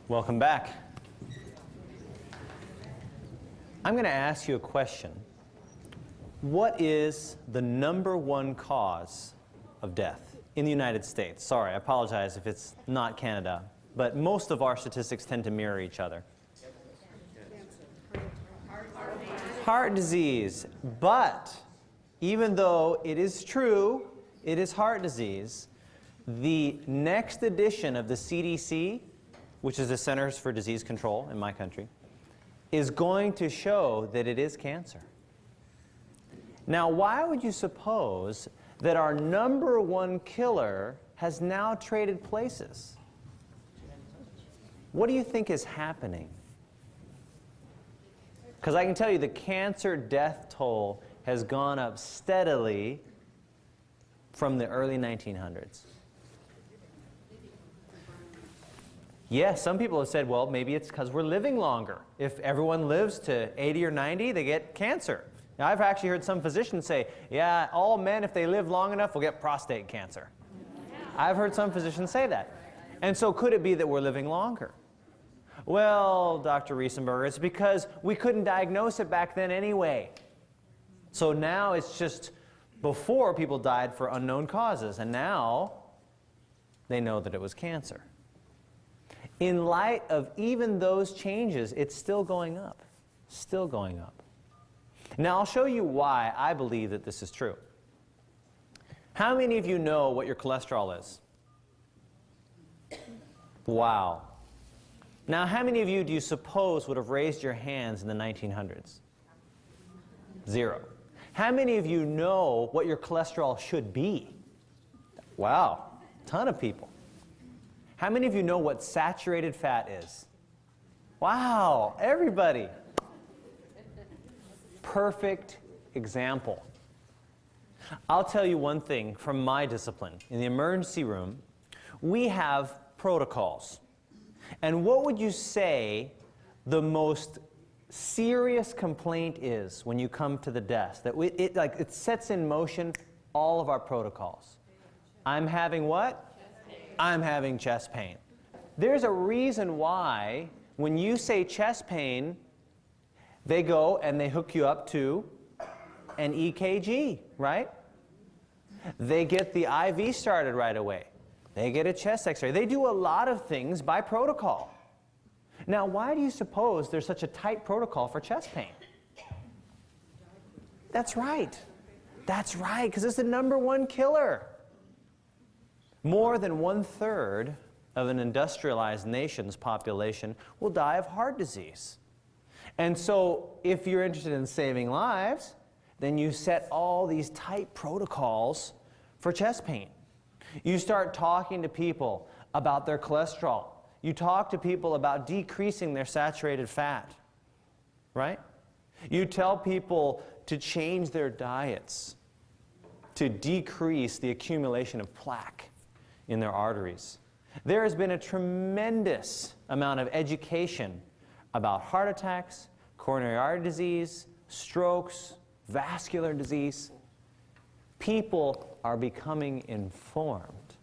Welcome back. I'm going to ask you a question. What is the #1 cause of death in the United States? Sorry, I apologize if it's not Canada, but most of our statistics tend to mirror each other. Heart disease. But even though it is true, it is heart disease, the next edition of the CDC, which is the Centers for Disease Control in my country, is going to show that it is cancer. Now, why would you suppose that our #1 killer has now traded places? What do you think is happening? Because I can tell you the cancer death toll has gone up steadily from the early 1900s. Yes, some people have said, well, maybe it's because we're living longer. If everyone lives to 80 or 90, they get cancer. Now, I've actually heard some physicians say, yeah, all men, if they live long enough, will get prostate cancer. I've heard some physicians say that. And so could it be that we're living longer? Well, Dr. Riesenberger, it's because we couldn't diagnose it back then anyway. So now it's just before people died for unknown causes, and now they know that it was cancer. In light of even those changes, it's still going up. Still going up. Now, I'll show you why I believe that this is true. How many of you know what your cholesterol is? Wow. Now, how many of you do you suppose would have raised your hands in the 1900s? 0. How many of you know what your cholesterol should be? Wow, a ton of people. How many of you know what saturated fat is? Wow, everybody. Perfect example. I'll tell you one thing from my discipline. In the emergency room, we have protocols. And what would you say the most serious complaint is when you come to the desk? That it sets in motion all of our protocols. I'm having what? I'm having chest pain. There's a reason why when you say chest pain, they go and they hook you up to an EKG, right? They get the IV started right away. They get a chest x-ray. They do a lot of things by protocol. Now, why do you suppose there's such a tight protocol for chest pain? That's right. That's right, because it's the #1 killer. More than 1/3 of an industrialized nation's population will die of heart disease. And so if you're interested in saving lives, then you set all these tight protocols for chest pain. You start talking to people about their cholesterol. You talk to people about decreasing their saturated fat, right? You tell people to change their diets to decrease the accumulation of plaque in their arteries. There has been a tremendous amount of education about heart attacks, coronary artery disease, strokes, vascular disease. People are becoming informed.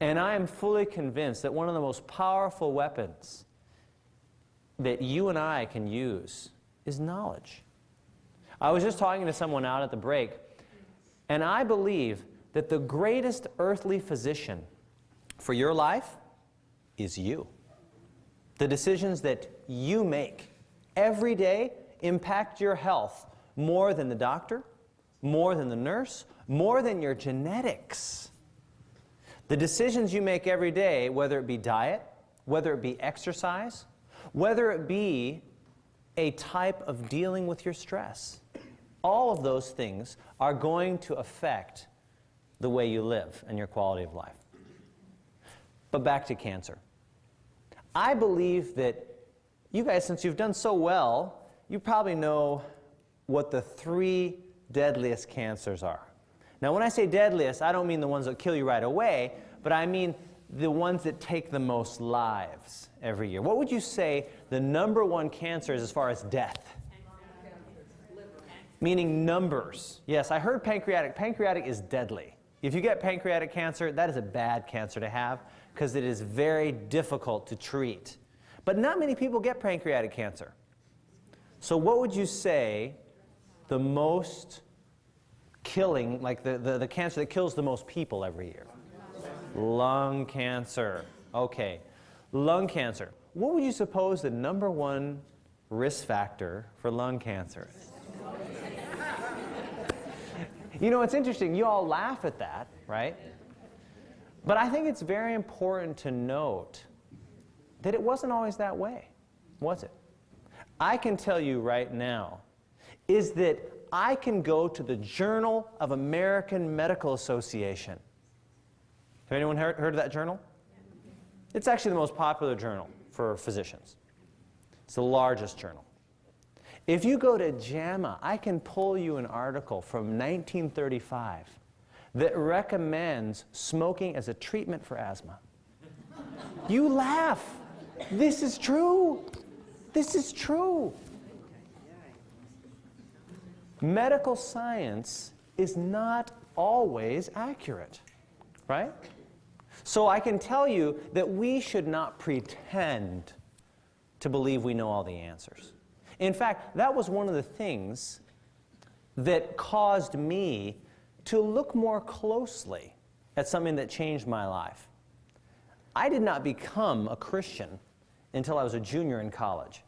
And I am fully convinced that one of the most powerful weapons that you and I can use is knowledge. I was just talking to someone out at the break, and I believe that the greatest earthly physician for your life is you. The decisions that you make every day impact your health more than the doctor, more than the nurse, more than your genetics. The decisions you make every day, whether it be diet, whether it be exercise, whether it be a type of dealing with your stress, all of those things are going to affect the way you live and your quality of life. But back to cancer. I believe that you guys, since you've done so well, you probably know what the 3 deadliest cancers are. Now, when I say deadliest, I don't mean the ones that kill you right away, but I mean the ones that take the most lives every year. What would you say the number one cancer is as far as death? Meaning numbers. Yes, I heard pancreatic. Pancreatic is deadly. If you get pancreatic cancer, that is a bad cancer to have because it is very difficult to treat. But not many people get pancreatic cancer. So what would you say the most killing, like the cancer that kills the most people every year? Lung cancer. Okay. Lung cancer. What would you suppose the number one risk factor for lung cancer is? You know, it's interesting. You all laugh at that, right? But I think it's very important to note that it wasn't always that way, was it? I can tell you right now is that I can go to the Journal of American Medical Association. Have anyone heard of that journal? It's actually the most popular journal for physicians. It's the largest journal. If you go to JAMA, I can pull you an article from 1935 that recommends smoking as a treatment for asthma. You laugh. This is true. This is true. Medical science is not always accurate, right? So I can tell you that we should not pretend to believe we know all the answers. In fact, that was one of the things that caused me to look more closely at something that changed my life. I did not become a Christian until I was a junior in college.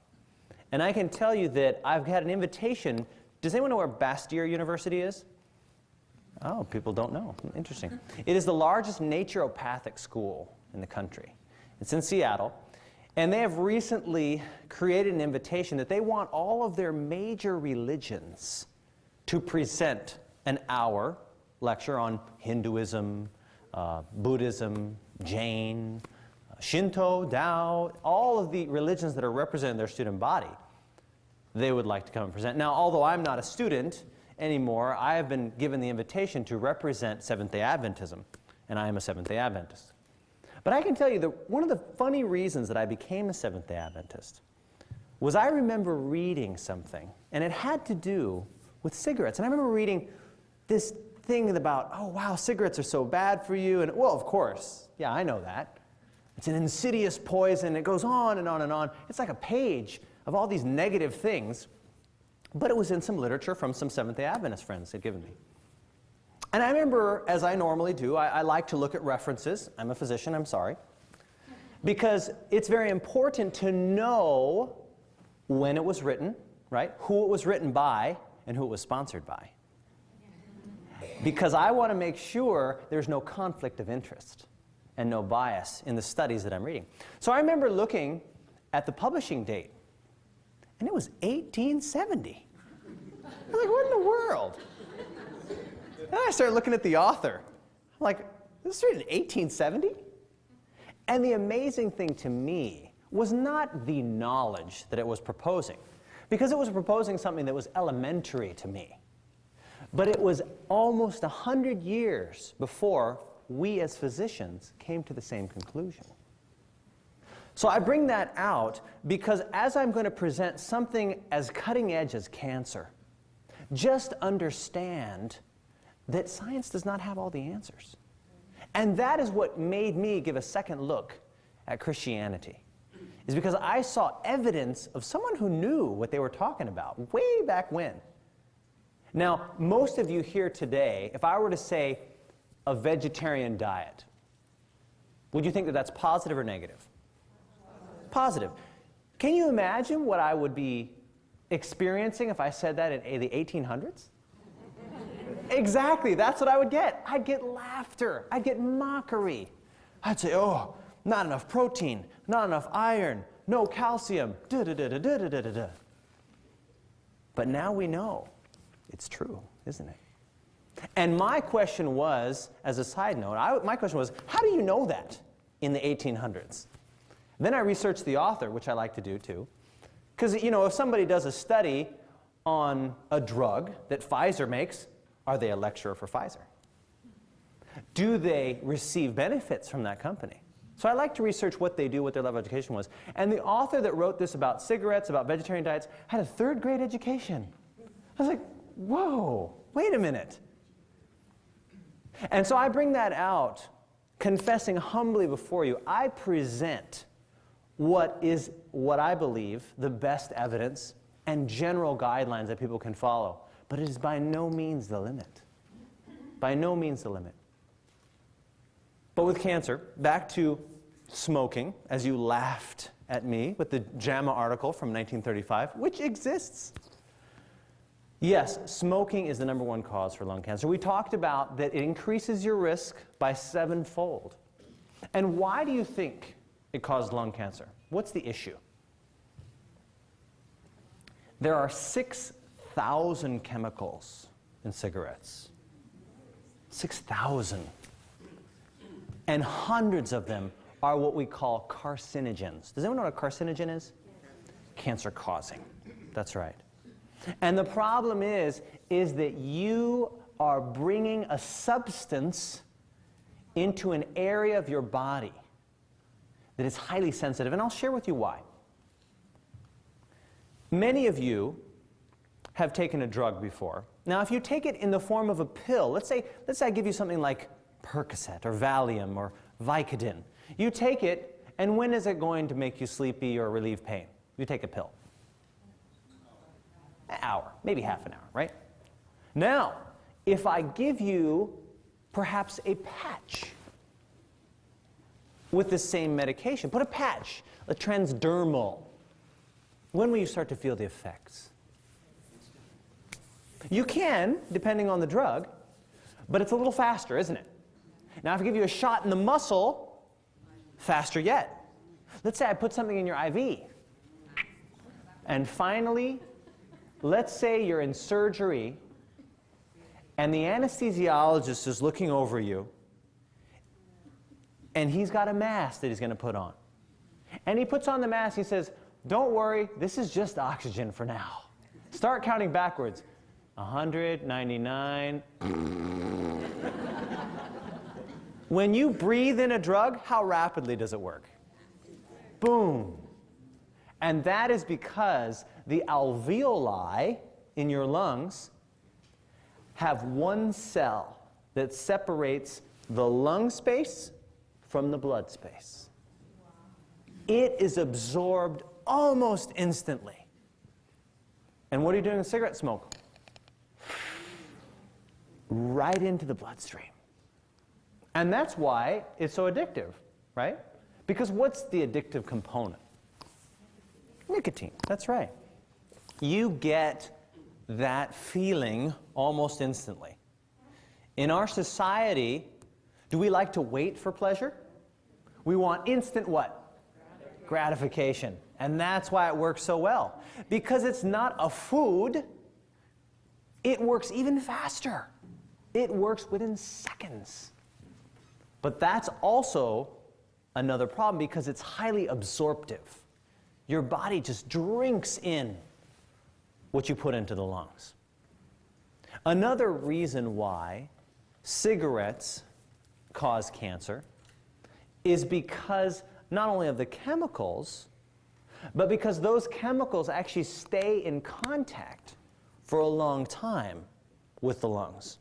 And I can tell you that I've had an invitation. Does anyone know where Bastyr University is? Oh, people don't know. Interesting. It is the largest naturopathic school in the country. It's in Seattle. And they have recently created an invitation that they want all of their major religions to present an hour lecture on Hinduism, Buddhism, Jain, Shinto, Tao, all of the religions that are represented in their student body. They would like to come and present. Now, although I'm not a student anymore, I have been given the invitation to represent Seventh-day Adventism, and I am a Seventh-day Adventist. But I can tell you that one of the funny reasons that I became a Seventh-day Adventist was I remember reading something, and it had to do with cigarettes. And I remember reading this thing about, oh, wow, cigarettes are so bad for you. And, well, of course, yeah, I know that. It's an insidious poison. It goes on and on and on. It's like a page of all these negative things. But it was in some literature from some Seventh-day Adventist friends had given me. And I remember, as I normally do, I like to look at references. I'm a physician, I'm sorry. Because it's very important to know when it was written, right? Who it was written by and who it was sponsored by. Because I want to make sure there's no conflict of interest and no bias in the studies that I'm reading. So I remember looking at the publishing date, and it was 1870. I was like, what in the world? Then I started looking at the author. I'm like, this was written in 1870? And the amazing thing to me was not the knowledge that it was proposing, because it was proposing something that was elementary to me. But it was almost 100 years before we as physicians came to the same conclusion. So I bring that out because as I'm going to present something as cutting edge as cancer, just understand that science does not have all the answers. And that is what made me give a second look at Christianity, is because I saw evidence of someone who knew what they were talking about way back when. Now, most of you here today, if I were to say a vegetarian diet, would you think that that's positive or negative? Positive. Can you imagine what I would be experiencing if I said that in the 1800s? Exactly, that's what I would get. I'd get laughter. I'd get mockery. I'd say, oh, not enough protein, not enough iron, no calcium, da-da-da-da-da-da-da-da. But now we know it's true, isn't it? And my question was, as a side note, my question was, how do you know that in the 1800s? Then I researched the author, which I like to do too. Because, you know, if somebody does a study on a drug that Pfizer makes, are they a lecturer for Pfizer? do they receive benefits from that company? So I like to research what they do, what their level of education was. And the author that wrote this about cigarettes, about vegetarian diets, had a third-grade education. I was like, whoa, wait a minute. And so I bring that out, confessing humbly before you. I present what I believe the best evidence and general guidelines that people can follow. But it is by no means the limit. By no means the limit. But with cancer, back to smoking, as you laughed at me with the JAMA article from 1935, which exists. Yes, smoking is the #1 cause for lung cancer. We talked about that it increases your risk by 7-fold. And why do you think it caused lung cancer? What's the issue? There are 6,000 chemicals in cigarettes. 6,000. And hundreds of them are what we call carcinogens. Does anyone know what a carcinogen is? Cancer-causing. That's right. And the problem is that you are bringing a substance into an area of your body that is highly sensitive. And I'll share with you why. Many of you have taken a drug before. Now, if you take it in the form of a pill, let's say I give you something like Percocet or Valium or Vicodin. You take it, and when is it going to make you sleepy or relieve pain? You take a pill. An hour, maybe half an hour, right? Now, if I give you perhaps a patch with the same medication, put a patch, a transdermal, when will you start to feel the effects? You can, depending on the drug, but it's a little faster, isn't it? Now, if I give you a shot in the muscle, faster yet. Let's say I put something in your IV. And finally, let's say you're in surgery, and the anesthesiologist is looking over you, and he's got a mask that he's going to put on. And he puts on the mask, he says, "Don't worry, this is just oxygen for now." Start counting backwards. 199. When you breathe in a drug, how rapidly does it work? Boom. And that is because the alveoli in your lungs have one cell that separates the lung space from the blood space. It is absorbed almost instantly. And what are you doing with cigarette smoke? Right into the bloodstream. And that's why it's so addictive, right? Because what's the addictive component? Nicotine, that's right. You get that feeling almost instantly. In our society, do we like to wait for pleasure? We want instant what? Gratification. And that's why it works so well. Because it's not a food, it works even faster. It works within seconds. But that's also another problem because it's highly absorptive. Your body just drinks in what you put into the lungs. Another reason why cigarettes cause cancer is because not only of the chemicals, but because those chemicals actually stay in contact for a long time with the lungs.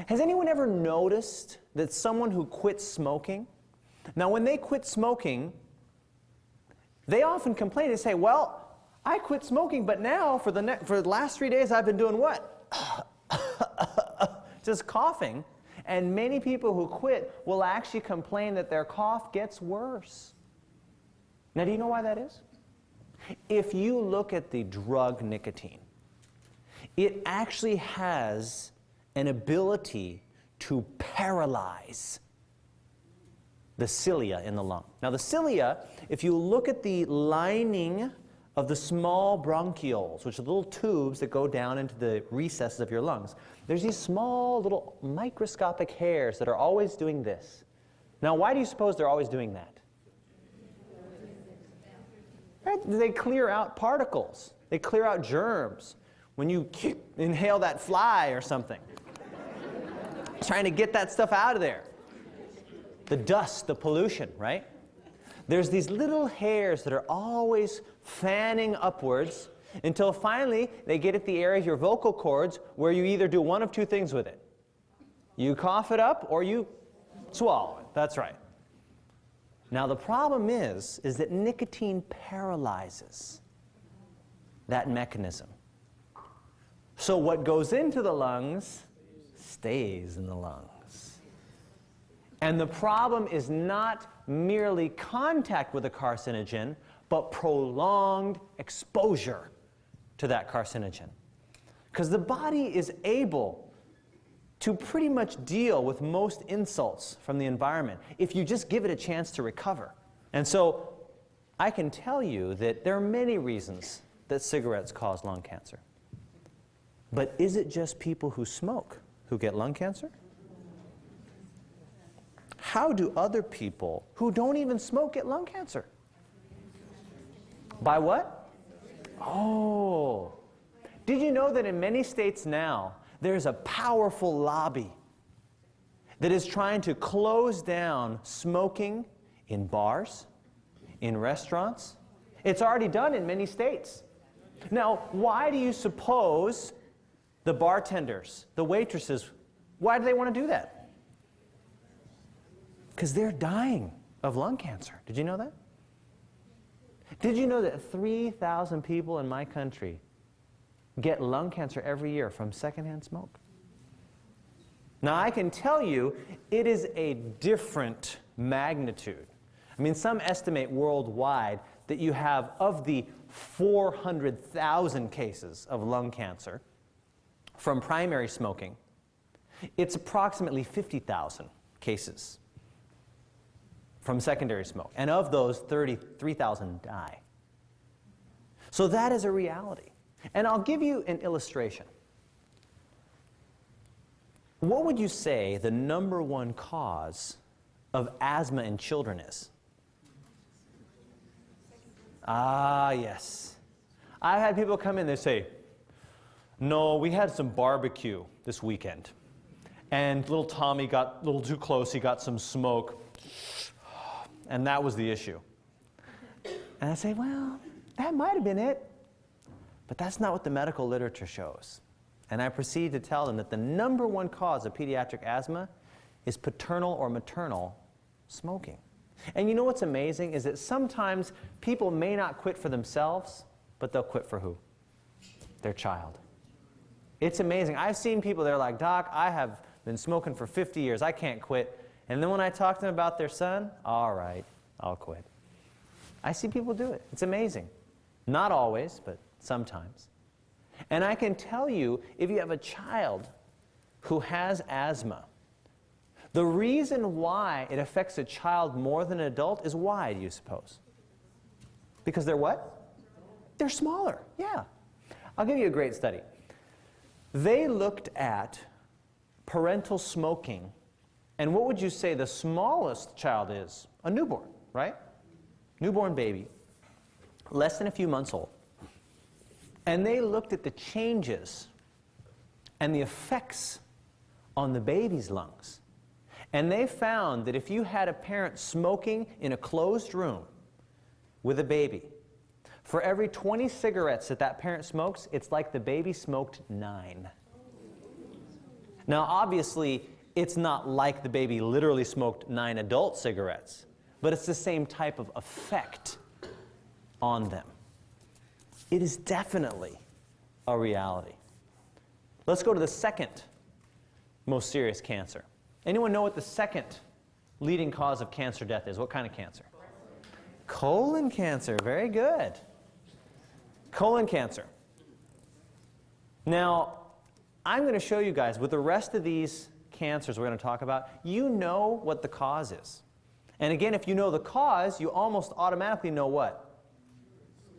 Has anyone ever noticed that someone who quits smoking, now when they quit smoking, they often complain and say, "Well, I quit smoking, but now for the last 3 days I've been doing what?" Just coughing. And many people who quit will actually complain that their cough gets worse. Now, do you know why that is? If you look at the drug nicotine, it actually has an ability to paralyze the cilia in the lung. Now, the cilia, if you look at the lining of the small bronchioles, which are little tubes that go down into the recesses of your lungs, there's these small little microscopic hairs that are always doing this. Now, why do you suppose they're always doing that? Right? They clear out particles. They clear out germs when you inhale that fly or something. trying to get that stuff out of there. The dust, the pollution, right? There's these little hairs that are always fanning upwards until finally they get at the area of your vocal cords where you either do one of two things with it. You cough it up or you swallow it. That's right. Now the problem is that nicotine paralyzes that mechanism. So what goes into the lungs stays in the lungs. And the problem is not merely contact with a carcinogen, but prolonged exposure to that carcinogen. Because the body is able to pretty much deal with most insults from the environment if you just give it a chance to recover. And so I can tell you that there are many reasons that cigarettes cause lung cancer. But is it just people who smoke who get lung cancer? How do other people who don't even smoke get lung cancer? By what? Oh. Did you know that in many states now, there's a powerful lobby that is trying to close down smoking in bars, in restaurants? It's already done in many states. Now, why do you suppose the bartenders, the waitresses, why do they want to do that? Because they're dying of lung cancer. Did you know that? Did you know that 3,000 people in my country get lung cancer every year from secondhand smoke? Now, I can tell you it is a different magnitude. I mean, some estimate worldwide that you have, of the 400,000 cases of lung cancer from primary smoking, it's approximately 50,000 cases from secondary smoke. And of those, 33,000 die. So that is a reality. And I'll give you an illustration. What would you say the #1 cause of asthma in children is? Ah, yes. I've had people come in, they say, no, we had some barbecue this weekend, and little Tommy got a little too close, he got some smoke, and that was the issue. And I say, well, that might have been it, but that's not what the medical literature shows. And I proceed to tell them that the #1 cause of pediatric asthma is paternal or maternal smoking. And you know what's amazing is that sometimes people may not quit for themselves, but they'll quit for who? Their child. It's amazing. I've seen people, they're like, Doc, I have been smoking for 50 years, I can't quit. And then when I talk to them about their son, all right, I'll quit. I see people do it. It's amazing. Not always, but sometimes. And I can tell you, if you have a child who has asthma, the reason why it affects a child more than an adult is why, do you suppose? Because they're what? They're smaller, yeah. I'll give you a great study. They looked at parental smoking, and what would you say the smallest child is? A newborn, right? Newborn baby, less than a few months old. And they looked at the changes and the effects on the baby's lungs. And they found that if you had a parent smoking in a closed room with a baby, for every 20 cigarettes that that parent smokes, it's like the baby smoked 9. Now, obviously, it's not like the baby literally smoked 9 adult cigarettes, but it's the same type of effect on them. It is definitely a reality. Let's go to the second most serious cancer. Anyone know what the second leading cause of cancer death is? What kind of cancer? Colon cancer. Very good. Colon cancer. Now, I'm going to show you guys, with the rest of these cancers we're going to talk about, you know what the cause is. And again, if you know the cause, you almost automatically know what?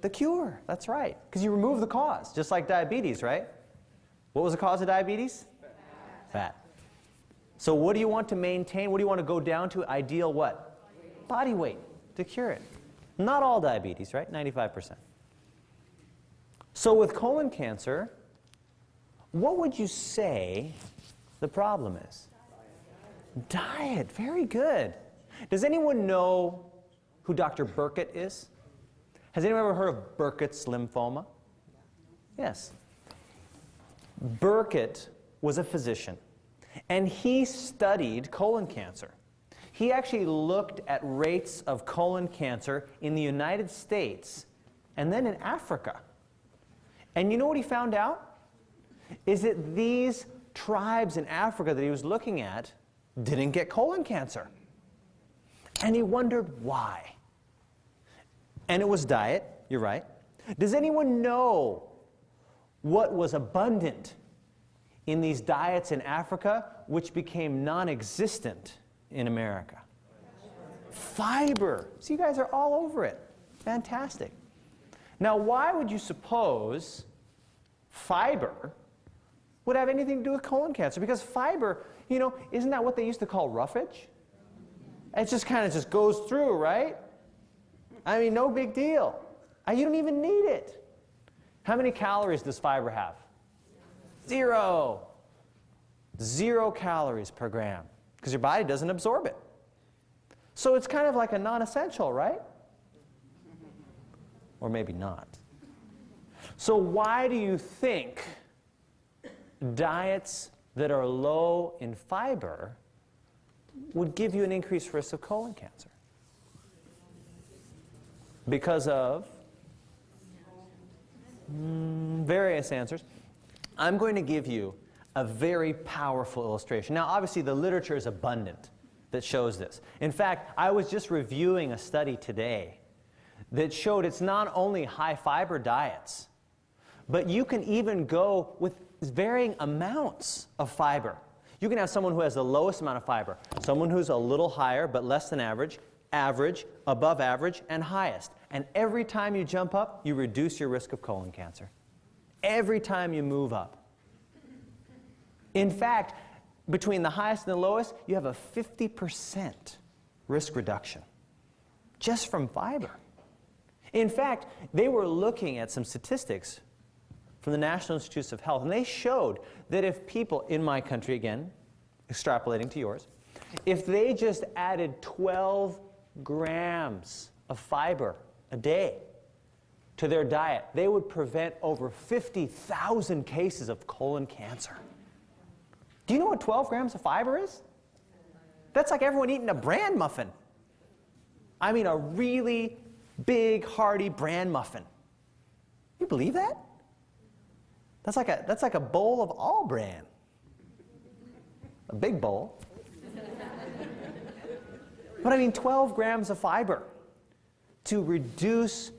The cure. That's right. Because you remove the cause, just like diabetes, right? What was the cause of diabetes? Fat. So what do you want to maintain? What do you want to go down to? Ideal what? Body weight to cure it. Not all diabetes, right? 95%. So with colon cancer, what would you say the problem is? Diet, very good. Does anyone know who Dr. Burkitt is? Has anyone ever heard of Burkitt's lymphoma? Yes. Burkitt was a physician, and he studied colon cancer. He actually looked at rates of colon cancer in the United States and then in Africa. And you know what he found out? Is that these tribes in Africa that he was looking at didn't get colon cancer. And he wondered why. And it was diet, you're right. Does anyone know what was abundant in these diets in Africa which became non-existent in America? Fiber. So you guys are all over it. Fantastic. Now, why would you suppose fiber would have anything to do with colon cancer? Because fiber, you know, isn't that what they used to call roughage? It just kind of just goes through, right? I mean, no big deal. You don't even need it. How many calories does fiber have? 0. 0 calories per gram, because your body doesn't absorb it. So it's kind of like a non-essential, right? Or maybe not. So why do you think diets that are low in fiber would give you an increased risk of colon cancer? Because of various answers. I'm going to give you a very powerful illustration. Now, obviously, the literature is abundant that shows this. In fact, I was just reviewing a study today that showed it's not only high fiber diets, but you can even go with varying amounts of fiber. You can have someone who has the lowest amount of fiber, someone who's a little higher but less than average, average, above average, and highest. And every time you jump up, you reduce your risk of colon cancer. Every time you move up. In fact, between the highest and the lowest, you have a 50% risk reduction just from fiber. In fact, they were looking at some statistics from the National Institutes of Health, and they showed that if people, in my country again, extrapolating to yours, if they just added 12 grams of fiber a day to their diet, they would prevent over 50,000 cases of colon cancer. Do you know what 12 grams of fiber is? That's like everyone eating a bran muffin. I mean, a really big, hearty bran muffin. You believe that? That's like a bowl of all bran. A big bowl. But I mean, 12 grams of fiber to reduce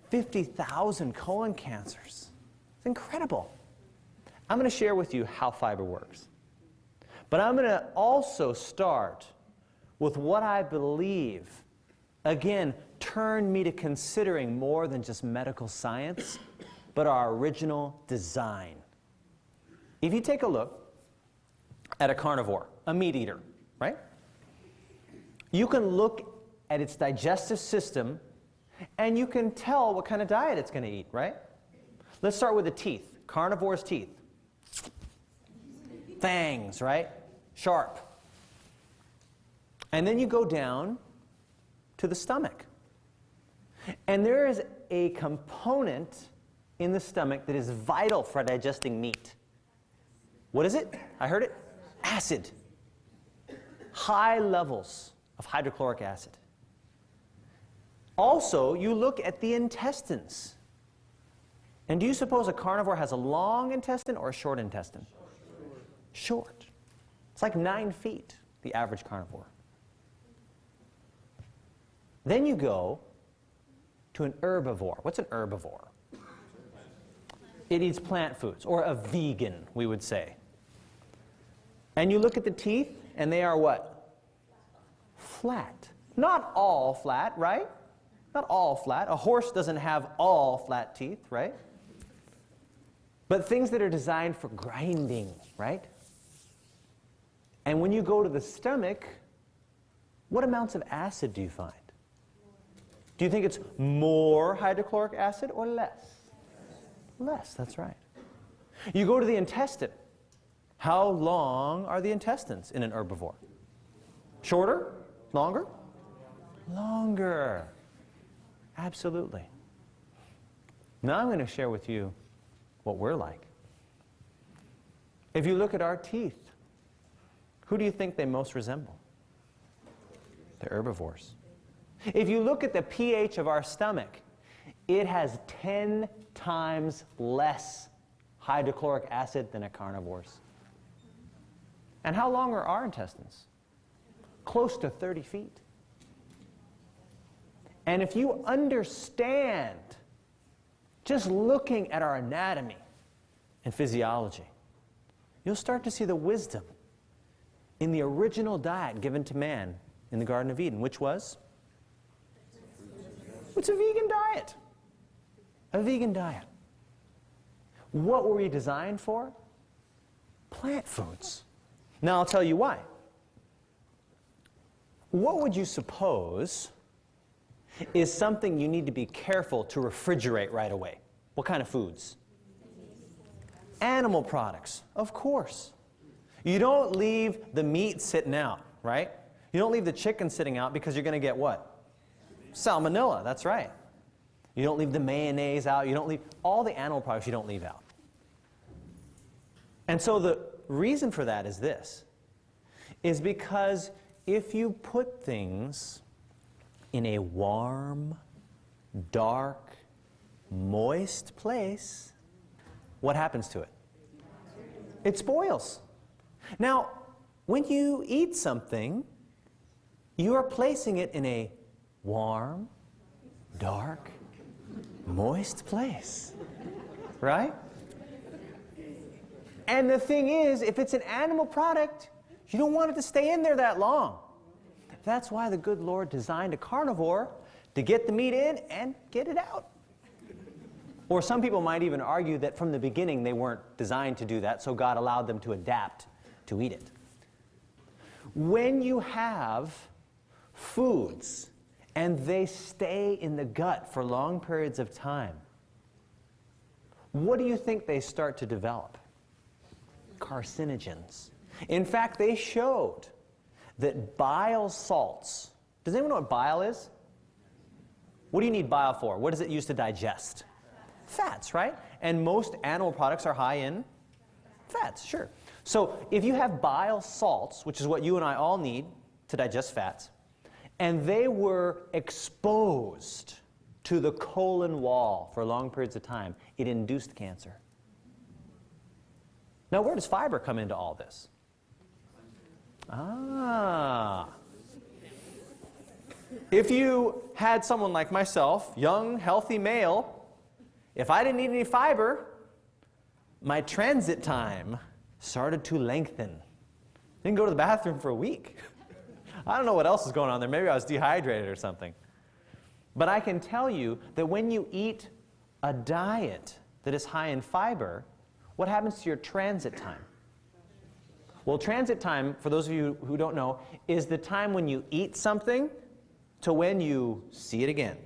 50,000 colon cancers. It's incredible. I'm going to share with you how fiber works. But I'm going to also start with what I believe, again, turned me to considering more than just medical science, but our original design. If you take a look at a carnivore, a meat eater, right? You can look at its digestive system and you can tell what kind of diet it's going to eat, right? Let's start with the teeth. Carnivore's teeth. Fangs, right? Sharp. And then you go down to the stomach. And there is a component in the stomach that is vital for digesting meat. What is it? I heard it. Acid. High levels of hydrochloric acid. Also, you look at the intestines. And do you suppose a carnivore has a long intestine or a short intestine? Short. It's like 9 feet, the average carnivore. Then you go to an herbivore. What's an herbivore? It eats plant foods, or a vegan, we would say. And you look at the teeth, and they are what? Flat. Not all flat, right? Not all flat. A horse doesn't have all flat teeth, right? But things that are designed for grinding, right? And when you go to the stomach, what amounts of acid do you find? Do you think it's more hydrochloric acid or less? Less, that's right. You go to the intestine. How long are the intestines in an herbivore? Shorter? Longer? Longer. Absolutely. Now I'm going to share with you what we're like. If you look at our teeth, who do you think they most resemble? The herbivores. If you look at the pH of our stomach, it has 10 times less hydrochloric acid than a carnivore's. And how long are our intestines? Close to 30 feet. And if you understand, just looking at our anatomy and physiology, you'll start to see the wisdom in the original diet given to man in the Garden of Eden, which was? It's a vegan diet. A vegan diet. What were we designed for? Plant foods. Now I'll tell you why. What would you suppose is something you need to be careful to refrigerate right away? What kind of foods? Animal products, of course. You don't leave the meat sitting out, right? You don't leave the chicken sitting out because you're going to get what? Salmonella, that's right. You don't leave the mayonnaise out. You don't leave all the animal products you don't leave out. And so the reason for that is this, is because if you put things in a warm, dark, moist place, what happens to it? It spoils. Now, when you eat something, you are placing it in a warm, dark, moist place, right? And the thing is, if it's an animal product, you don't want it to stay in there that long. That's why the good Lord designed a carnivore to get the meat in and get it out. Or some people might even argue that from the beginning they weren't designed to do that, so God allowed them to adapt to eat it. When you have foods and they stay in the gut for long periods of time, what do you think they start to develop? Carcinogens. In fact, they showed that bile salts, does anyone know what bile is? What do you need bile for? What is it used to digest? Fats, right? And most animal products are high in fats, sure. So if you have bile salts, which is what you and I all need to digest fats, and they were exposed to the colon wall for long periods of time, it induced cancer. Now, where does fiber come into all this? If you had someone like myself, young, healthy male, if I didn't eat any fiber, my transit time started to lengthen. Didn't go to the bathroom for a week. I don't know what else is going on there. Maybe I was dehydrated or something. But I can tell you that when you eat a diet that is high in fiber, what happens to your transit time? Well, transit time, for those of you who don't know, is the time when you eat something to when you see it again.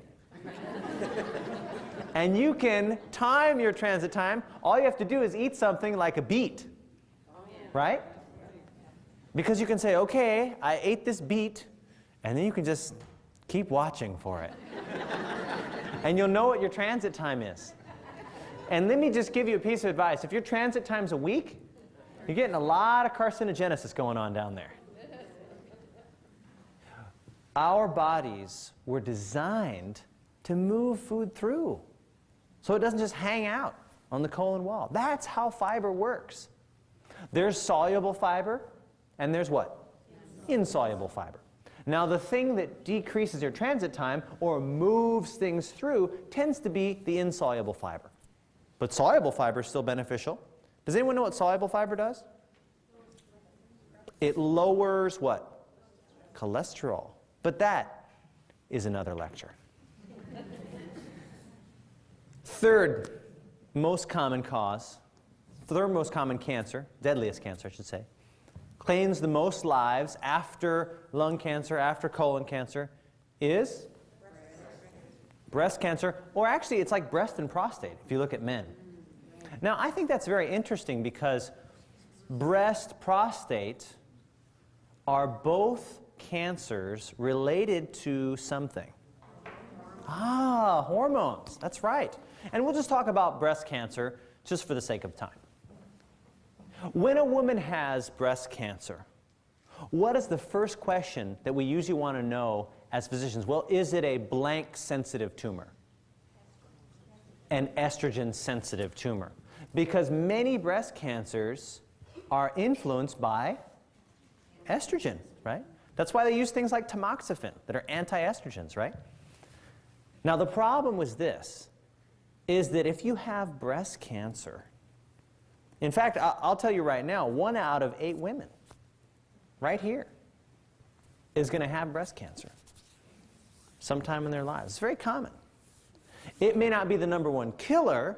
And you can time your transit time. All you have to do is eat something like a beet, right? Because you can say, okay, I ate this beet, and then you can just keep watching for it. And you'll know what your transit time is. And let me just give you a piece of advice. If your transit time's a week, you're getting a lot of carcinogenesis going on down there. Our bodies were designed to move food through, so it doesn't just hang out on the colon wall. That's how fiber works. There's soluble fiber, and there's what? Insoluble fiber. Now, the thing that decreases your transit time or moves things through tends to be the insoluble fiber. But soluble fiber is still beneficial. Does anyone know what soluble fiber does? It lowers what? Cholesterol. But that is another lecture. Third most common cause, third most common cancer, deadliest cancer I should say, claims the most lives after lung cancer, after colon cancer, is breast cancer, or actually it's like breast and prostate if you look at men. Now I think that's very interesting because breast, prostate are both cancers related to something? Ah, hormones. That's right. And we'll just talk about breast cancer just for the sake of time. When a woman has breast cancer, what is the first question that we usually want to know as physicians? Well, is it a blank sensitive tumor? An estrogen sensitive tumor. Because many breast cancers are influenced by estrogen, right? That's why they use things like tamoxifen that are anti-estrogens, right? Now the problem with this is that if you have breast cancer, in fact, I'll tell you right now, 1 out of 8 women right here is going to have breast cancer sometime in their lives. It's very common. It may not be the #1 killer,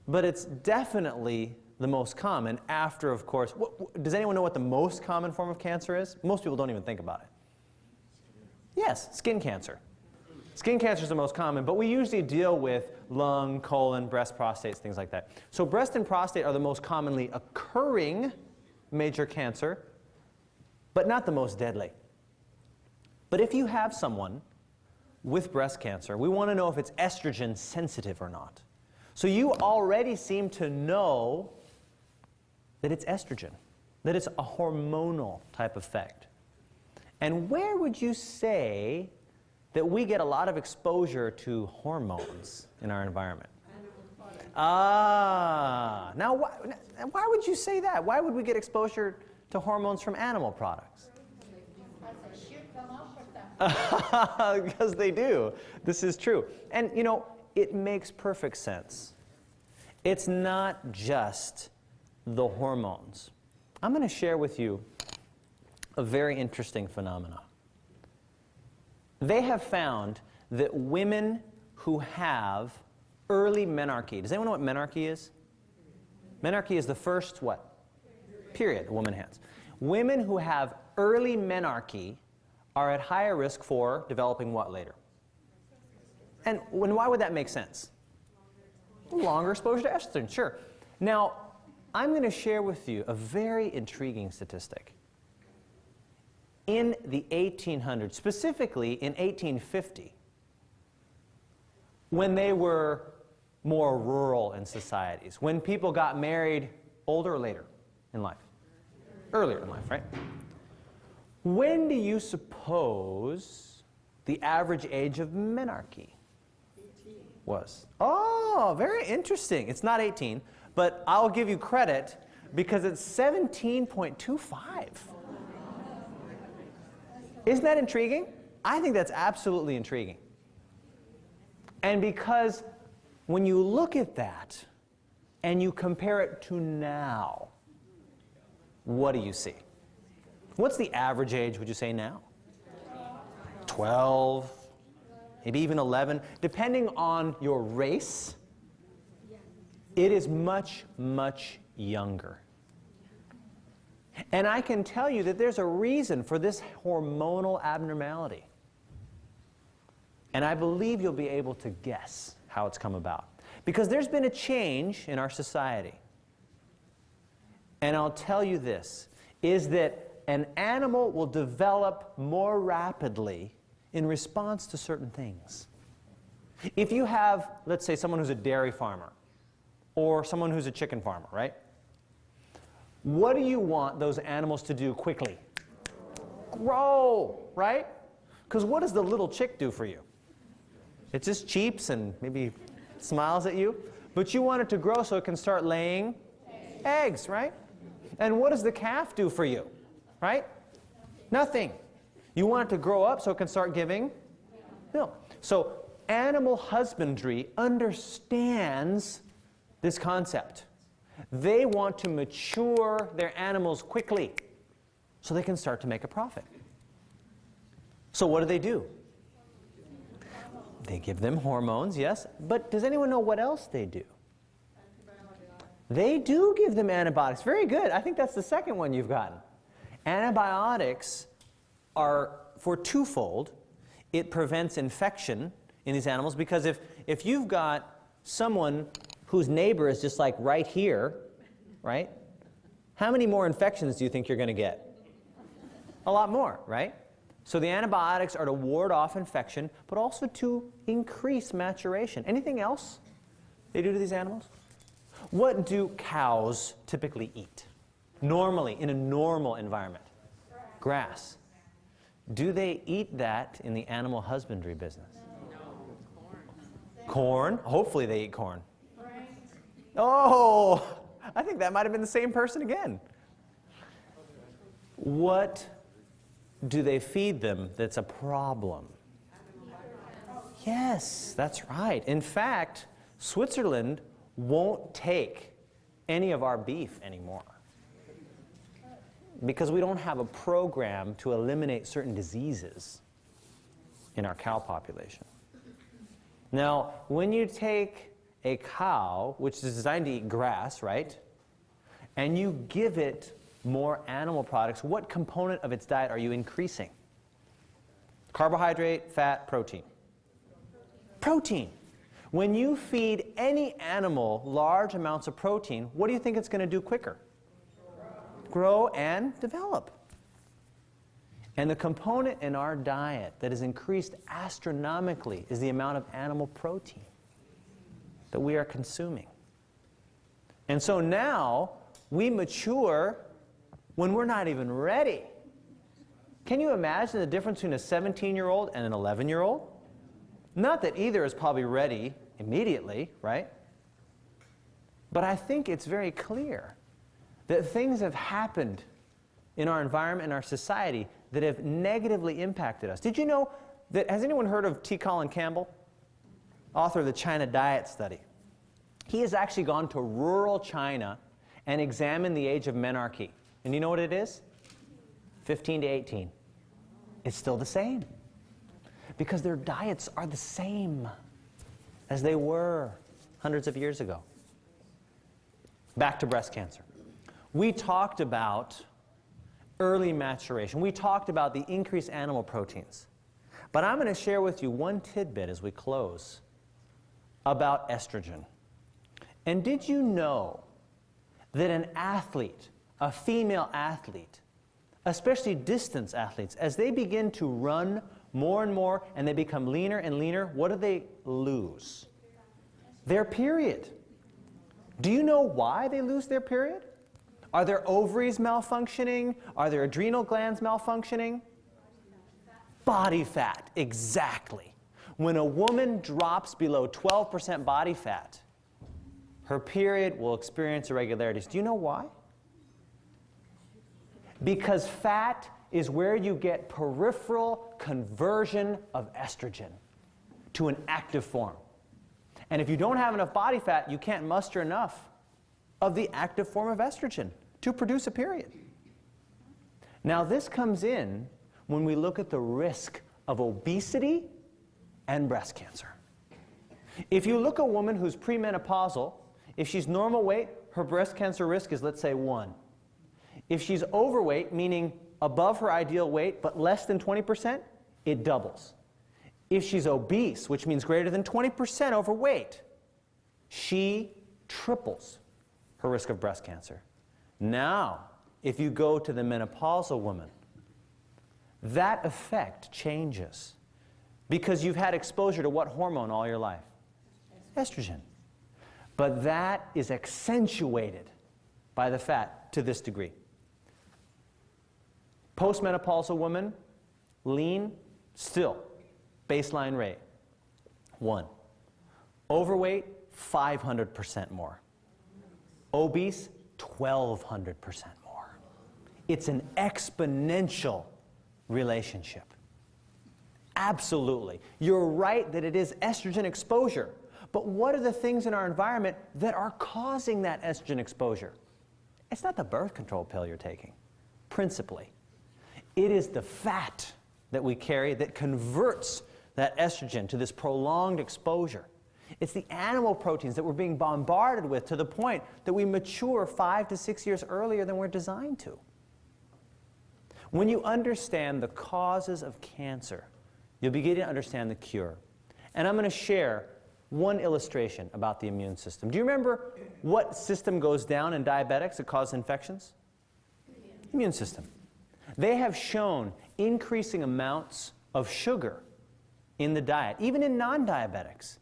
but it's definitely the most common after, of course, does anyone know what the most common form of cancer is? Most people don't even think about it. Yes, skin cancer. Skin cancer is the most common, but we usually deal with lung, colon, breast, prostate, things like that. So breast and prostate are the most commonly occurring major cancer, but not the most deadly. But if you have someone with breast cancer, we want to know if it's estrogen sensitive or not. So you already seem to know that it's estrogen, that it's a hormonal type effect. And where would you say that we get a lot of exposure to hormones in our environment? Now why would you say that? Why would we get exposure to hormones from animal products? Because they do. This is true. And you know, it makes perfect sense. It's not just the hormones. I'm going to share with you a very interesting phenomenon. They have found that women who have early menarche, does anyone know what menarche is? Menarche is the first what? Period a woman has. Women who have early menarche are at higher risk for developing what later? And why would that make sense? Longer exposure to estrogen, sure. Now, I'm going to share with you a very intriguing statistic. In the 1800s, specifically in 1850, when they were more rural in societies, when people got married older or later in life? Earlier in life, right? When do you suppose the average age of menarche was? Oh, very interesting. It's not 18, but I'll give you credit because it's 17.25. Isn't that intriguing? I think that's absolutely intriguing. And because when you look at that and you compare it to now, what do you see? What's the average age, would you say, now? 12, maybe even 11. Depending on your race, it is much, much younger. And I can tell you that there's a reason for this hormonal abnormality. And I believe you'll be able to guess how it's come about. Because there's been a change in our society. And I'll tell you this, is that an animal will develop more rapidly in response to certain things. If you have, let's say, someone who's a dairy farmer or someone who's a chicken farmer, right? What do you want those animals to do quickly? Grow, right? Because what does the little chick do for you? It just cheeps and maybe smiles at you. But you want it to grow so it can start laying eggs, right? And what does the calf do for you? Right? Nothing. You want it to grow up so it can start giving milk. So animal husbandry understands this concept. They want to mature their animals quickly so they can start to make a profit. So what do? They give them hormones, yes, but does anyone know what else they do? They do give them antibiotics. Very good. I think that's the second one you've gotten. Antibiotics are for twofold. It prevents infection in these animals because if you've got someone whose neighbor is just like right here, right? How many more infections do you think you're going to get? A lot more, right? So the antibiotics are to ward off infection, but also to increase maturation. Anything else they do to these animals? What do cows typically eat? Normally, in a normal environment? Grass. Do they eat that in the animal husbandry business? No. Corn? Hopefully they eat corn. Oh, I think that might have been the same person again. What do they feed them that's a problem? Yes, that's right. In fact, Switzerland won't take any of our beef anymore because we don't have a program to eliminate certain diseases in our cow population. Now, when you take a cow, which is designed to eat grass, right, and you give it more animal products, what component of its diet are you increasing? Carbohydrate, fat, protein. Protein. When you feed any animal large amounts of protein, what do you think it's going to do quicker? Grow and develop. And the component in our diet that is increased astronomically is the amount of animal protein that we are consuming. And so now we mature when we're not even ready. Can you imagine the difference between a 17-year-old and an 11-year-old? Not that either is probably ready immediately, right? But I think it's very clear that things have happened in our environment and our society that have negatively impacted us. Did you know that, has anyone heard of T. Colin Campbell, author of the China Diet Study? He has actually gone to rural China and examined the age of menarche. And you know what it is? 15 to 18. It's still the same. Because their diets are the same as they were hundreds of years ago. Back to breast cancer. We talked about early maturation. We talked about the increased animal proteins. But I'm going to share with you one tidbit as we close about estrogen. And did you know that an athlete, a female athlete, especially distance athletes, as they begin to run more and more and they become leaner and leaner, what do they lose? Their period. Do you know why they lose their period? Are their ovaries malfunctioning? Are their adrenal glands malfunctioning? Body fat, exactly. When a woman drops below 12% body fat, her period will experience irregularities. Do you know why? Because fat is where you get peripheral conversion of estrogen to an active form. And if you don't have enough body fat, you can't muster enough of the active form of estrogen to produce a period. Now this comes in when we look at the risk of obesity and breast cancer. If you look at a woman who's premenopausal, if she's normal weight, her breast cancer risk is, let's say, 1. If she's overweight, meaning above her ideal weight but less than 20%, it doubles. If she's obese, which means greater than 20% overweight, she triples her risk of breast cancer. Now, if you go to the menopausal woman, that effect changes because you've had exposure to what hormone all your life? Estrogen. But that is accentuated by the fat to this degree. Postmenopausal woman, lean, still, baseline rate, 1. Overweight, 500% more. Obese, 1,200% more. It's an exponential relationship. Absolutely. You're right that it is estrogen exposure. But what are the things in our environment that are causing that estrogen exposure? It's not the birth control pill you're taking, principally. It is the fat that we carry that converts that estrogen to this prolonged exposure. It's the animal proteins that we're being bombarded with to the point that we mature 5 to 6 years earlier than we're designed to. When you understand the causes of cancer, you'll begin to understand the cure. And I'm going to share one illustration about the immune system. Do you remember what system goes down in diabetics that causes infections? Immune system. They have shown increasing amounts of sugar in the diet, even in non-diabetics,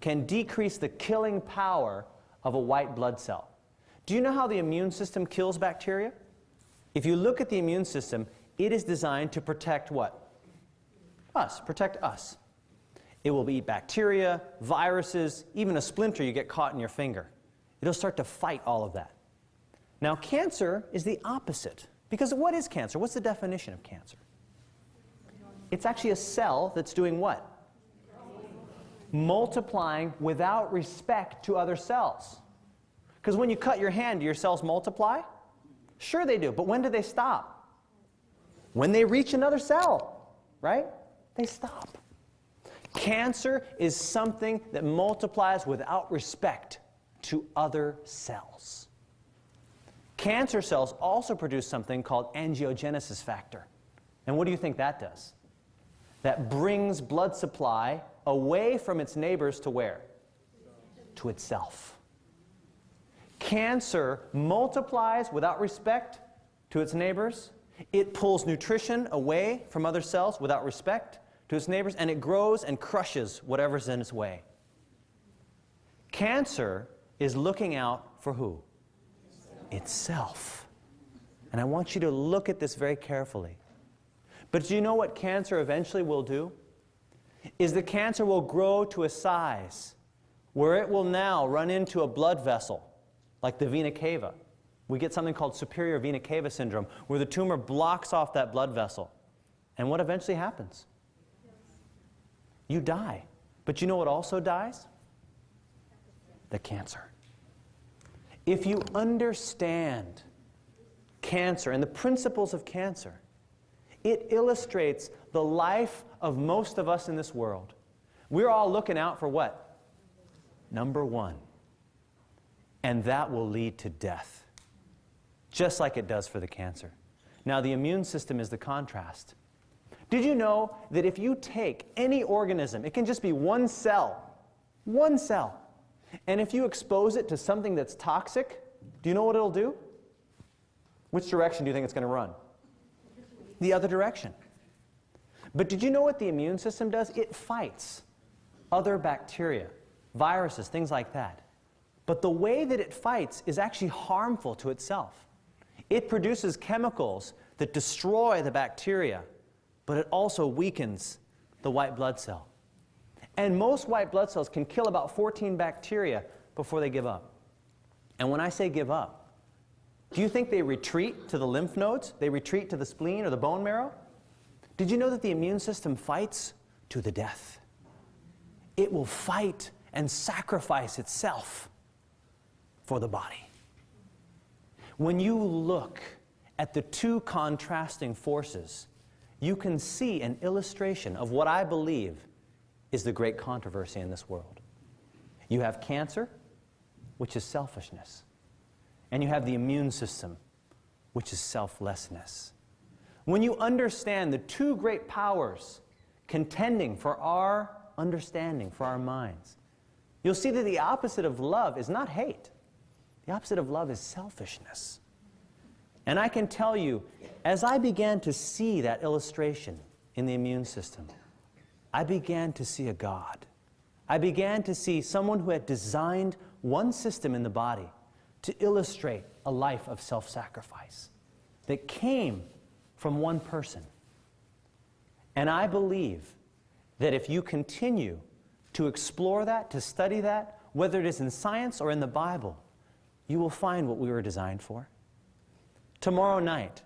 can decrease the killing power of a white blood cell. Do you know how the immune system kills bacteria? If you look at the immune system, it is designed to protect what? Us, protect us. It will eat bacteria, viruses, even a splinter you get caught in your finger. It'll start to fight all of that. Now, cancer is the opposite. Because what is cancer? What's the definition of cancer? It's actually a cell that's doing what? Multiplying without respect to other cells. Because when you cut your hand, do your cells multiply? Sure they do, but when do they stop? When they reach another cell, right? They stop. Cancer is something that multiplies without respect to other cells. Cancer cells also produce something called angiogenesis factor. And what do you think that does? That brings blood supply away from its neighbors to where? To itself. Cancer multiplies without respect to its neighbors. It pulls nutrition away from other cells without respect to its neighbors, and it grows and crushes whatever's in its way. Cancer is looking out for who? Itself. And I want you to look at this very carefully. But do you know what cancer eventually will do? Is the cancer will grow to a size where it will now run into a blood vessel, like the vena cava. We get something called superior vena cava syndrome, where the tumor blocks off that blood vessel. And what eventually happens? You die. But you know what also dies? The cancer. If you understand cancer and the principles of cancer, it illustrates the life of most of us in this world. We're all looking out for what? Number one. And that will lead to death, just like it does for the cancer. Now, the immune system is the contrast. Did you know that if you take any organism, it can just be one cell, and if you expose it to something that's toxic, do you know what it'll do? Which direction do you think it's going to run? The other direction. But did you know what the immune system does? It fights other bacteria, viruses, things like that. But the way that it fights is actually harmful to itself. It produces chemicals that destroy the bacteria, but it also weakens the white blood cell. And most white blood cells can kill about 14 bacteria before they give up. And when I say give up, do you think they retreat to the lymph nodes? They retreat to the spleen or the bone marrow? Did you know that the immune system fights to the death? It will fight and sacrifice itself for the body. When you look at the two contrasting forces, you can see an illustration of what I believe is the great controversy in this world. You have cancer, which is selfishness. And you have the immune system, which is selflessness. When you understand the two great powers contending for our understanding, for our minds, you'll see that the opposite of love is not hate. The opposite of love is selfishness. And I can tell you, as I began to see that illustration in the immune system, I began to see a God. I began to see someone who had designed one system in the body to illustrate a life of self-sacrifice that came from one person. And I believe that if you continue to explore that, to study that, whether it is in science or in the Bible, you will find what we were designed for. Tomorrow night,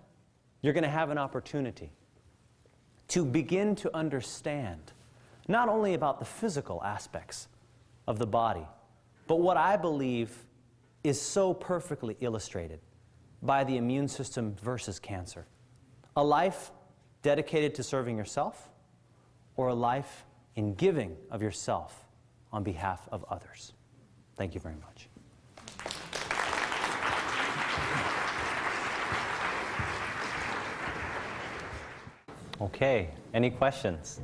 you're going to have an opportunity to begin to understand not only about the physical aspects of the body, but what I believe is so perfectly illustrated by the immune system versus cancer. A life dedicated to serving yourself, or a life in giving of yourself on behalf of others. Thank you very much. Okay, any questions?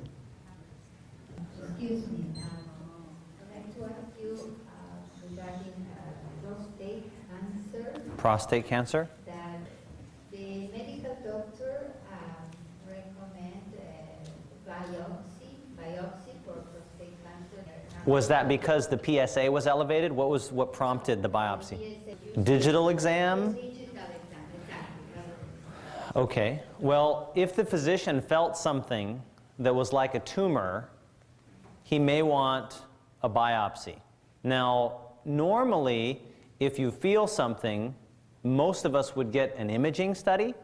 Excuse me, I'd like to ask you regarding prostate cancer. Prostate cancer? That the medical doctor biopsy for prostate cancer. Was that because the PSA was elevated? What prompted the biopsy? Digital exam? Digital exam, exactly. Okay. Well, if the physician felt something that was like a tumor, he may want a biopsy. Now, normally, if you feel something, most of us would get an imaging study.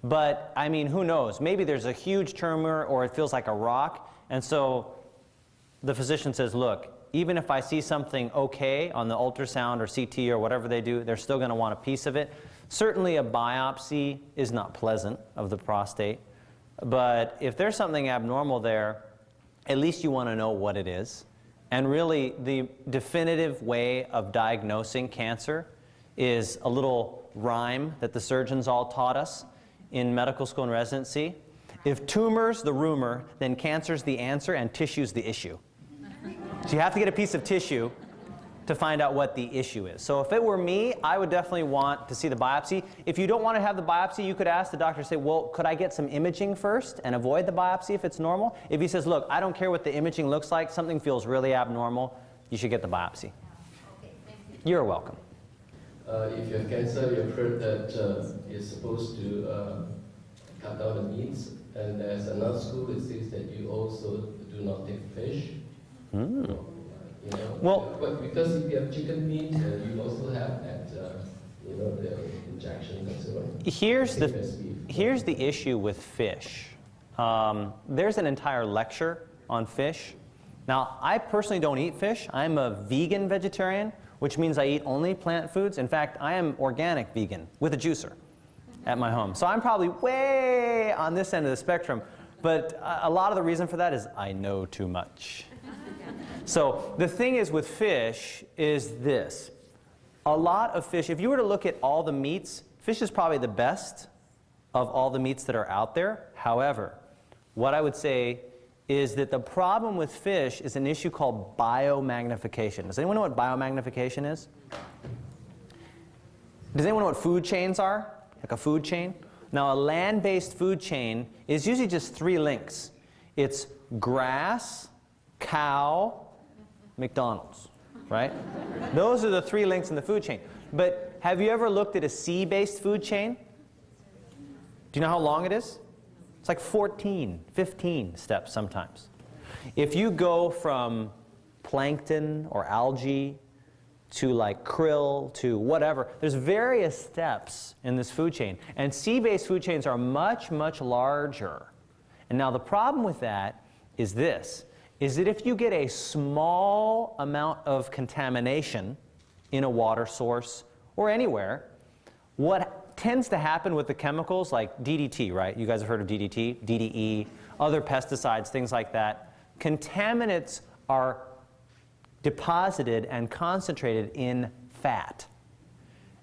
But, I mean, who knows? Maybe there's a huge tumor or it feels like a rock. And so the physician says, look, even if I see something okay on the ultrasound or CT or whatever they do, they're still going to want a piece of it. Certainly a biopsy is not pleasant of the prostate. But if there's something abnormal there, at least you want to know what it is. And really, the definitive way of diagnosing cancer is a little rhyme that the surgeons all taught us in medical school and residency. If tumor's the rumor, then cancer's the answer and tissue's the issue. So you have to get a piece of tissue to find out what the issue is. So if it were me, I would definitely want to see the biopsy. If you don't want to have the biopsy, you could ask the doctor, say, well, could I get some imaging first and avoid the biopsy if it's normal? If he says, look, I don't care what the imaging looks like, something feels really abnormal, you should get the biopsy. Okay, thank you. You're welcome. If you have cancer, you've heard that you're supposed to cut down the meats, and there's another school that says that you also do not take fish. Mm. You know, Well, but because if you have chicken meat, you also have at you know, the injections and so on. Here's the issue with fish. There's an entire lecture on fish. Now, I personally don't eat fish. I'm a vegan vegetarian, which means I eat only plant foods. In fact, I am organic vegan with a juicer at my home. So I'm probably way on this end of the spectrum. But a lot of the reason for that is I know too much. So the thing is with fish is this. A lot of fish, if you were to look at all the meats, fish is probably the best of all the meats that are out there. However, what I would say is that the problem with fish is an issue called biomagnification. Does anyone know what biomagnification is? Does anyone know what food chains are? Like a food chain? Now, a land-based food chain is usually just 3 links. It's grass, cow, McDonald's, right? Those are the 3 links in the food chain. But have you ever looked at a sea-based food chain? Do you know how long it is? It's like 14, 15 steps sometimes. If you go from plankton or algae to like krill to whatever, there's various steps in this food chain. And sea-based food chains are much, much larger. And now the problem with that is this, is that if you get a small amount of contamination in a water source or anywhere, what tends to happen with the chemicals like DDT, right? You guys have heard of DDT, DDE, other pesticides, things like that. Contaminants are deposited and concentrated in fat.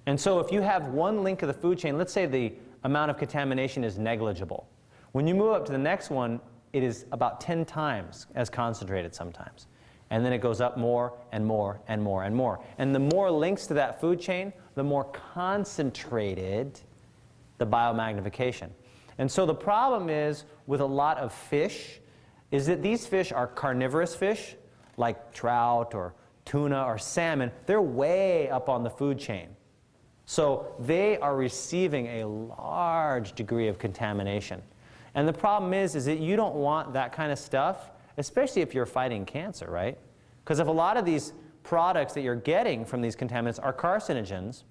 And so if you have one link of the food chain, let's say the amount of contamination is negligible. When you move up to the next one, it is about 10 times as concentrated sometimes. And then it goes up more and more and more and more. And the more links to that food chain, the more concentrated the biomagnification. And so the problem is with a lot of fish is that these fish are carnivorous fish, like trout or tuna or salmon. They're way up on the food chain. So they are receiving a large degree of contamination. And the problem is that you don't want that kind of stuff, especially if you're fighting cancer, right? Because if a lot of these products that you're getting from these contaminants are carcinogens,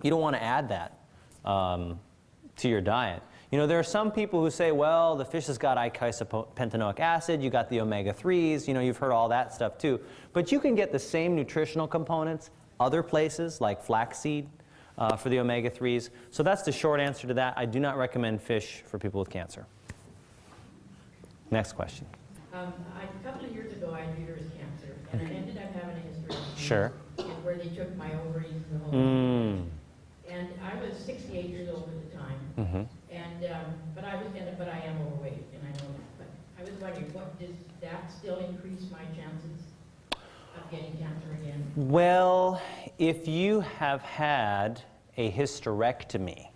you don't want to add that to your diet. You know, there are some people who say, well, the fish has got eicosapentaenoic acid, you got the omega-3s, you know, you've heard all that stuff too. But you can get the same nutritional components other places, like flaxseed for the omega-3s. So that's the short answer to that. I do not recommend fish for people with cancer. Next question. A couple of years ago, I had uterus cancer, and I ended up having a hysterectomy. Sure. Where they took my ovaries and the whole Mm. And I was 68 years old at the time. Mm-hmm. And but I am overweight, and I know that. But I was wondering, does that still increase my chances of getting cancer again? Well, if you have had a hysterectomy,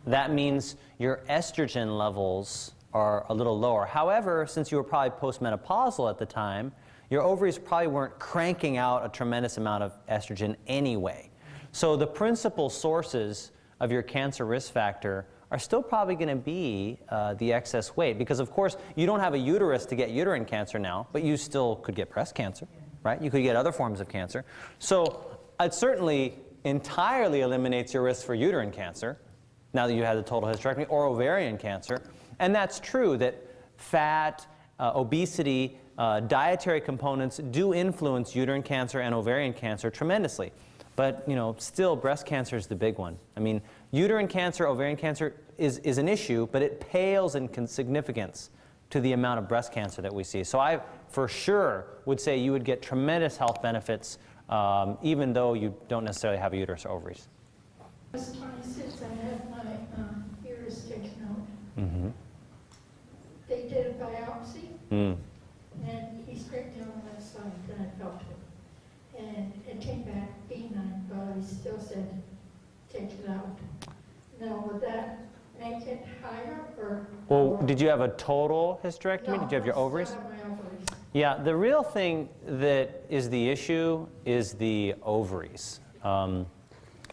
that means your estrogen levels are a little lower. However, since you were probably postmenopausal at the time, your ovaries probably weren't cranking out a tremendous amount of estrogen anyway. So the principal sources of your cancer risk factor are still probably going to be the excess weight, because of course you don't have a uterus to get uterine cancer now, but you still could get breast cancer, right? You could get other forms of cancer. So it certainly entirely eliminates your risk for uterine cancer now that you had the total hysterectomy, or ovarian cancer. And that's true that fat, obesity, dietary components do influence uterine cancer and ovarian cancer tremendously. But still breast cancer is the big one. I mean, uterine cancer, ovarian cancer is an issue, but it pales in significance to the amount of breast cancer that we see. So I for sure would say you would get tremendous health benefits even though you don't necessarily have a uterus or ovaries. I was 26, I had my uterus taken out. Mm-hmm. They did a biopsy, and he scraped down on that side, and I felt it. And it came back benign, but he still said, take it out. Now, would that make it higher, or? Well, did you have a total hysterectomy? No, Did you have your I still ovaries? have my ovaries. Yeah, the real thing that is the issue is the ovaries.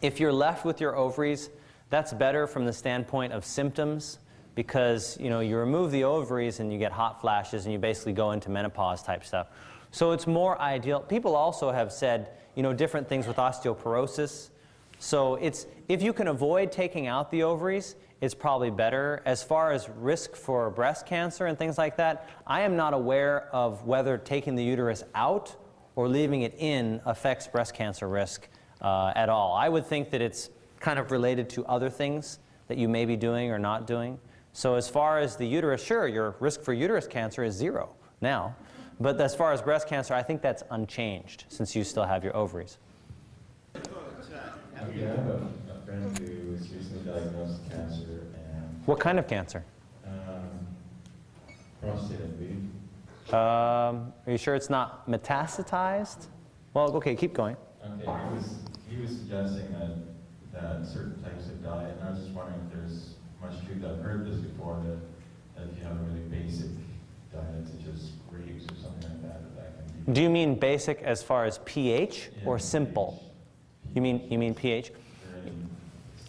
If you're left with your ovaries, that's better from the standpoint of symptoms, because you remove the ovaries and you get hot flashes and you basically go into menopause type stuff. So it's more ideal. People also have said different things with osteoporosis. So if you can avoid taking out the ovaries, it's probably better. As far as risk for breast cancer and things like that, I am not aware of whether taking the uterus out or leaving it in affects breast cancer risk at all. I would think that it's kind of related to other things that you may be doing or not doing. So as far as the uterus, sure, your risk for uterus cancer is 0 now. But as far as breast cancer, I think that's unchanged since you still have your ovaries. I have a friend who was recently diagnosed with cancer and What kind of cancer? prostate, I believe. Are you sure it's not metastatized? Well, okay, keep going. Okay, he was suggesting that certain types of diet, and I was just wondering if there's much truth. I've heard this before, that if you have a really basic diet, such as grapes or something like that, that can be. Do you mean basic as far as pH or Yeah, simple? pH. You mean pH?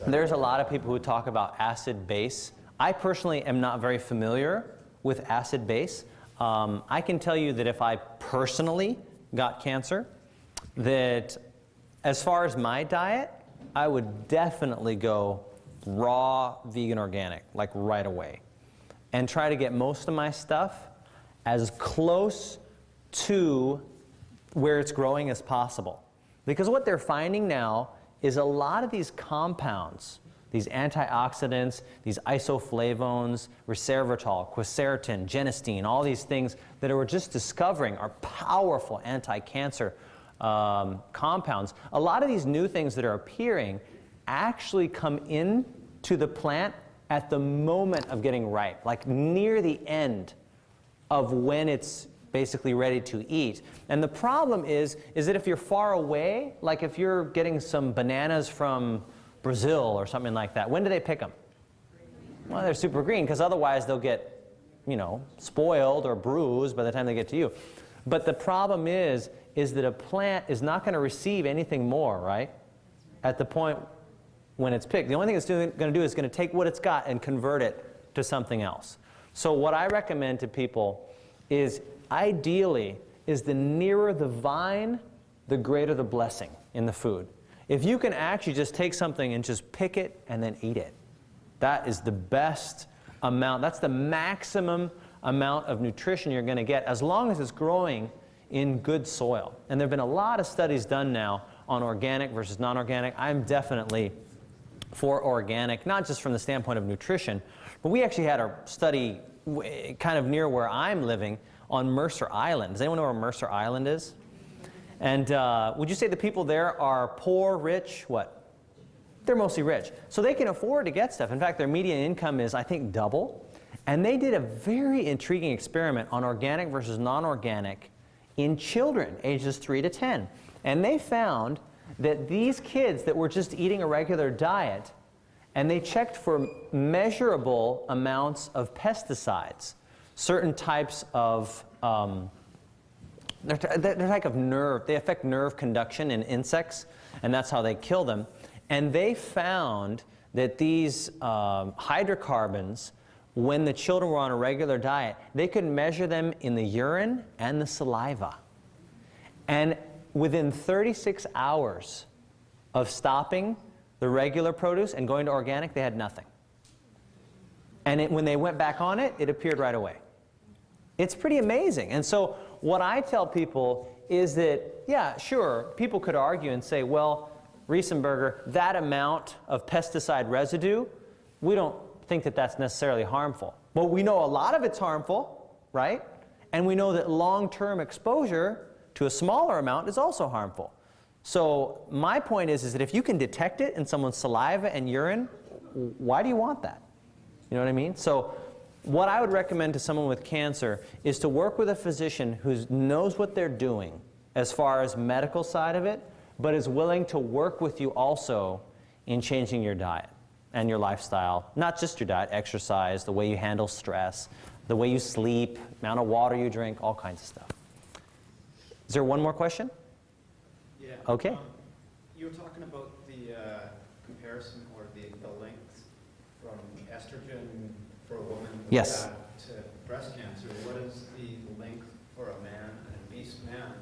There's a lot of people who talk about acid-base. I personally am not very familiar with acid-base. I can tell you that if I personally got cancer, that as far as my diet, I would definitely go raw, vegan, organic, like right away, and try to get most of my stuff as close to where it's growing as possible. Because what they're finding now is a lot of these compounds, these antioxidants, these isoflavones, resveratrol, quercetin, genistein, all these things that we're just discovering are powerful anti-cancer compounds. A lot of these new things that are appearing actually come in to the plant at the moment of getting ripe, like near the end of when it's basically ready to eat. And the problem is that if you're far away, like if you're getting some bananas from Brazil or something like that, when do they pick them? Well, they're super green, because otherwise they'll get, spoiled or bruised by the time they get to you. But the problem is that a plant is not going to receive anything more, right, at the point when it's picked. The only thing it's going to do is going to take what it's got and convert it to something else. So what I recommend to people is, ideally, is the nearer the vine, the greater the blessing in the food. If you can actually just take something and just pick it and then eat it, that is the best amount. That's the maximum amount of nutrition you're going to get, as long as it's growing in good soil. And there have been a lot of studies done now on organic versus non-organic. I'm definitely for organic, not just from the standpoint of nutrition, but we actually had a study kind of near where I'm living on Mercer Island. Does anyone know where Mercer Island is? And would you say the people there are poor, rich, what? They're mostly rich. So they can afford to get stuff. In fact, their median income is, I think, double. And they did a very intriguing experiment on organic versus non-organic in children, ages 3 to 10. And they found that these kids that were just eating a regular diet and they checked for measurable amounts of pesticides, certain types of, they're type of nerve, they affect nerve conduction in insects, and that's how they kill them. And they found that these hydrocarbons, when the children were on a regular diet, they could measure them in the urine and the saliva. And within 36 hours of stopping the regular produce and going to organic, they had nothing. And when they went back on it, it appeared right away. It's pretty amazing. And so what I tell people is that, yeah, sure, people could argue and say, well, Riesenberger, that amount of pesticide residue, we don't think that that's necessarily harmful. Well, we know a lot of it's harmful, right? And we know that long-term exposure to a smaller amount is also harmful. So my point is that if you can detect it in someone's saliva and urine, why do you want that? You know what I mean? So what I would recommend to someone with cancer is to work with a physician who knows what they're doing as far as medical side of it, but is willing to work with you also in changing your diet and your lifestyle. Not just your diet, exercise, the way you handle stress, the way you sleep, amount of water you drink, all kinds of stuff. Is there one more question? Yeah. Okay. You were talking about the comparison or the length from estrogen for a woman with Yes. that to breast cancer. What is the length for a man, an obese man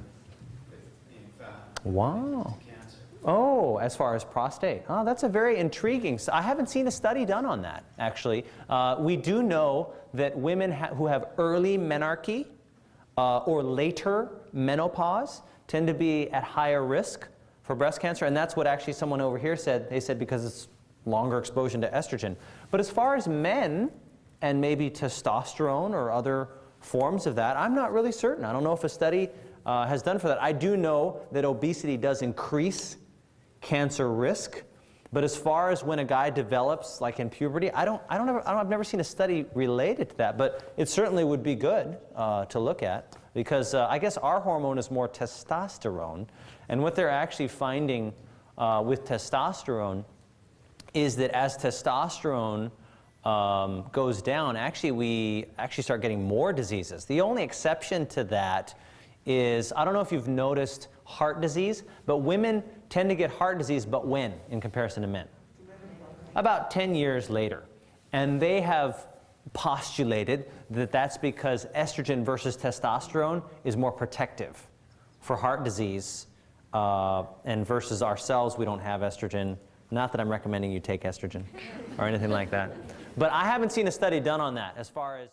with being fat? Wow. To cancer? Oh, as far as prostate. Oh, that's a very intriguing. I haven't seen a study done on that, actually. We do know that women who have early menarche or later menopause tend to be at higher risk for breast cancer, and that's what actually someone over here said. They said because it's longer exposure to estrogen. But as far as men and maybe testosterone or other forms of that, I'm not really certain. I don't know if a study has done for that. I do know that obesity does increase cancer risk, but as far as when a guy develops, like in puberty, I've never seen a study related to that, but it certainly would be good to look at, because I guess our hormone is more testosterone, and what they're actually finding with testosterone is that as testosterone goes down, actually we start getting more diseases. The only exception to that is, I don't know if you've noticed heart disease, but women tend to get heart disease, but when in comparison to men? About 10 years later. And they have postulated that that's because estrogen versus testosterone is more protective for heart disease, and versus ourselves, we don't have estrogen. Not that I'm recommending you take estrogen or anything like that. But I haven't seen a study done on that as far as